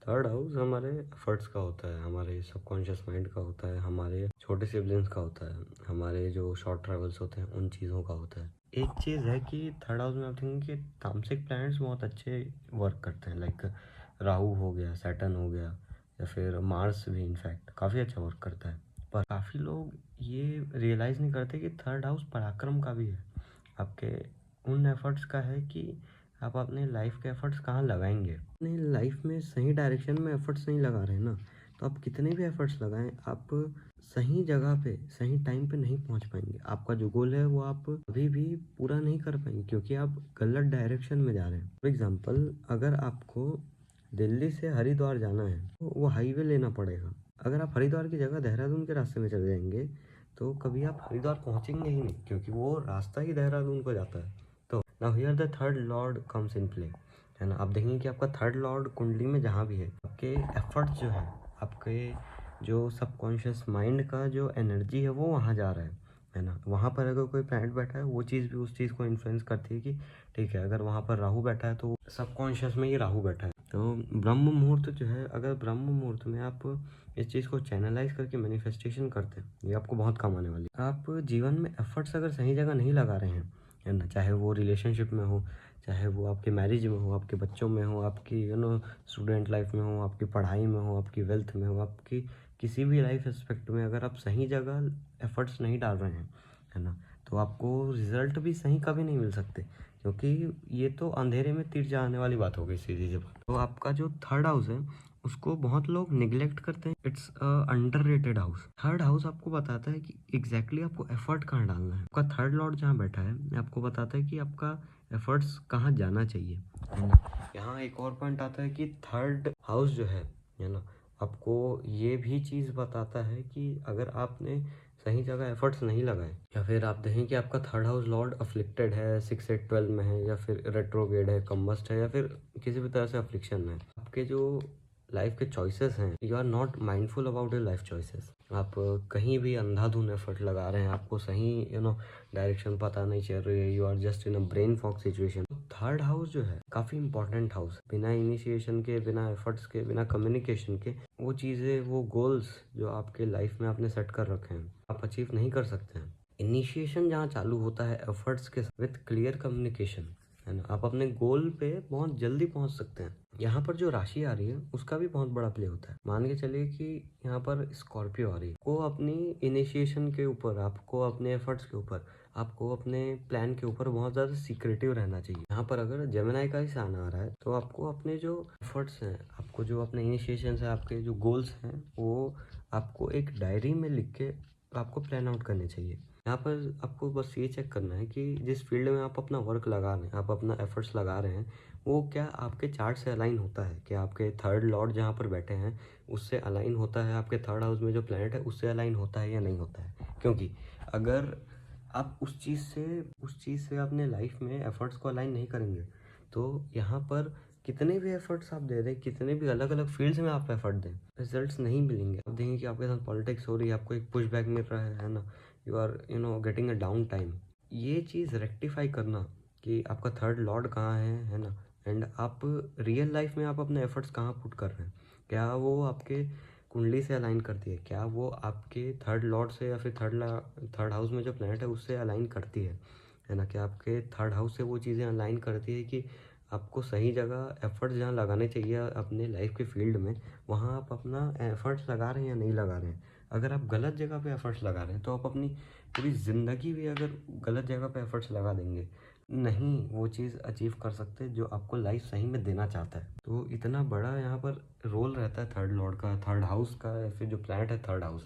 Third house हमारे efforts का होता है, हमारे सबकॉन्शियस माइंड का होता है, हमारे छोटे सिबलिंग्स का होता है, हमारे जो शॉर्ट ट्रैवल्स होते हैं उन चीज़ों का होता है। एक चीज़ है कि थर्ड हाउस में आप देखेंगे कि तामसिक प्लैनेट्स बहुत अच्छे वर्क करते हैं, लाइक राहु हो गया, सैटर्न हो गया, या फिर मार्स भी इनफैक्ट काफ़ी अच्छा वर्क करता है। पर काफ़ी लोग ये रियलाइज़ नहीं करते कि थर्ड हाउस पराक्रम का भी है, आपके उन एफर्ट्स का है कि आप अपने लाइफ के एफर्ट्स कहाँ लगाएंगे। अपनी लाइफ में सही डायरेक्शन में एफर्ट्स नहीं लगा रहे हैं ना, तो आप कितने भी एफर्ट्स लगाएं, आप सही जगह पे सही टाइम पे नहीं पहुंच पाएंगे। आपका जो गोल है वो आप अभी भी पूरा नहीं कर पाएंगे, क्योंकि आप गलत डायरेक्शन में जा रहे हैं। फॉर एग्जाम्पल, अगर आपको दिल्ली से हरिद्वार जाना है तो वो हाईवे लेना पड़ेगा। अगर आप हरिद्वार की जगह देहरादून के रास्ते में चले जाएंगे तो कभी आप हरिद्वार पहुंचेंगे ही नहीं, क्योंकि वो रास्ता ही देहरादून को जाता है। तो now here the third Lord comes in play, है ना। आप देखेंगे कि आपका थर्ड लॉर्ड कुंडली में जहाँ भी है, आपके एफर्ट्स जो है, आपके जो सबकॉन्शियस माइंड का जो एनर्जी है वो वहाँ जा रहा है ना। वहाँ पर अगर कोई प्लैनेट बैठा है, वो चीज़ भी उस चीज़ को इन्फ्लुएंस करती है कि ठीक है, अगर वहाँ पर राहु बैठा है तो सबकॉन्शियस में ही राहु बैठा है। तो ब्रह्म मुहूर्त जो है, अगर ब्रह्म मुहूर्त में आप इस चीज़ को चैनलाइज करके मैनिफेस्टेशन करते हैं, ये आपको बहुत काम आने वाली है। आप जीवन में एफर्ट्स अगर सही जगह नहीं लगा रहे हैं, है ना, चाहे वो रिलेशनशिप में हो, चाहे वो आपके मैरिज में हो, आपके बच्चों में हो, आपकी स्टूडेंट लाइफ में हो, आपकी पढ़ाई में हो, आपकी वेल्थ में हो, आपकी किसी भी लाइफ एस्पेक्ट में अगर आप सही जगह एफर्ट्स नहीं डाल रहे हैं, है ना, तो आपको रिजल्ट भी सही कभी नहीं मिल सकते, क्योंकि ये तो अंधेरे में तीर जाने वाली बात हो गई सीधी सी बात। तो आपका जो थर्ड हाउस है उसको बहुत लोग निग्लेक्ट करते हैं। It's underrated house. Third house आपको बताता है कि एग्जैक्टली आपको एफर्ट कहाँ डालना है। आपका थर्ड लॉर्ड जहाँ बैठा है आपको बताता है कि आपका एफर्ट्स कहाँ जाना चाहिए, है ना। यहाँ एक और पॉइंट आता है कि थर्ड हाउस जो है ना, आपको ये भी चीज़ बताता है कि अगर आपने सही जगह एफर्ट्स नहीं लगाए, या फिर आप देखें कि आपका थर्ड हाउस लॉर्ड अफ्लिक्टेड है, 6 8 12 में है, या फिर रेट्रोगेड है, कम्बस्ट है, या फिर किसी भी तरह से अफ्लिक्शन में है, आपके जो लाइफ के चॉइसेस हैं, you are not mindful about your life choices. आप कहीं भी अंधाधुन एफर्ट लगा रहे हैं, आपको सही डायरेक्शन पता नहीं चल रही है, you are just in a brain fog situation. Third house जो है काफ़ी इंपॉर्टेंट हाउस, बिना इनिशिएशन के, बिना एफर्ट्स के, बिना कम्युनिकेशन के वो चीज़ें, वो गोल्स जो आपके लाइफ में आपने सेट कर रखे हैं, आप अचीव नहीं कर सकते हैं। इनिशिएशन जहाँ चालू होता है एफर्ट्स के विथ क्लियर कम्युनिकेशन, है ना, आप अपने गोल पे बहुत जल्दी पहुंच सकते हैं। यहाँ पर जो राशि आ रही है उसका भी बहुत बड़ा प्ले होता है। मान के चलिए कि यहाँ पर स्कॉर्पियो आ रही है, को अपनी इनिशिएशन के ऊपर, आपको अपने एफर्ट्स के ऊपर, आपको अपने प्लान के ऊपर बहुत ज़्यादा सीक्रेटिव रहना चाहिए। यहाँ पर अगर जेमिनी का ही साइन आ रहा है तो आपको अपने जो एफर्ट्स हैं, आपको जो अपने इनिशिएशन है, आपके जो गोल्स हैं, वो आपको एक डायरी में लिख के आपको प्लान आउट करने चाहिए। यहाँ पर आपको बस ये चेक करना है कि जिस फील्ड में आप अपना वर्क लगा रहे हैं, आप अपना एफर्ट्स लगा रहे हैं, वो क्या आपके चार्ट से अलाइन होता है, क्या आपके थर्ड लॉर्ड जहाँ पर बैठे हैं उससे अलाइन होता है, आपके थर्ड हाउस में जो प्लैनेट है उससे अलाइन होता है या नहीं होता है। क्योंकि अगर आप उस चीज़ से अपने लाइफ में एफर्ट्स को अलाइन नहीं करेंगे तो यहाँ पर कितने भी एफर्ट्स आप दे दें, कितने भी अलग अलग फील्ड्स में आप एफर्ट दें, रिजल्ट्स नहीं मिलेंगे। आप देखेंगे कि आपके साथ पॉलिटिक्स हो रही है, आपको एक पुश बैक मिल रहा है ना, you are getting a down time. ये चीज़ रेक्टिफाई करना कि आपका थर्ड लॉर्ड कहाँ है ना, एंड आप रियल लाइफ में आप अपने एफर्ट्स कहाँ पुट कर रहे हैं, क्या वो आपके कुंडली से अलाइन करती है, क्या वो आपके थर्ड लॉर्ड से, या फिर थर्ड हाउस में जो प्लैनेट है उससे अलाइन करती है ना, क्या आपके थर्ड हाउस से वो चीज़ें अलाइन करती है कि आपको सही जगह एफर्ट्स जहाँ लगाने चाहिए अपने लाइफ के फील्ड में, वहाँ आप अपना एफर्ट्स लगा रहे हैं या नहीं लगा रहे हैं। अगर आप गलत जगह पे एफर्ट्स लगा रहे हैं तो आप अपनी पूरी ज़िंदगी भी अगर गलत जगह पे एफर्ट्स लगा देंगे, नहीं वो चीज़ अचीव कर सकते जो आपको लाइफ सही में देना चाहता है। तो इतना बड़ा यहाँ पर रोल रहता है थर्ड लॉर्ड का, थर्ड हाउस का, या फिर जो प्लैनेट है थर्ड हाउस।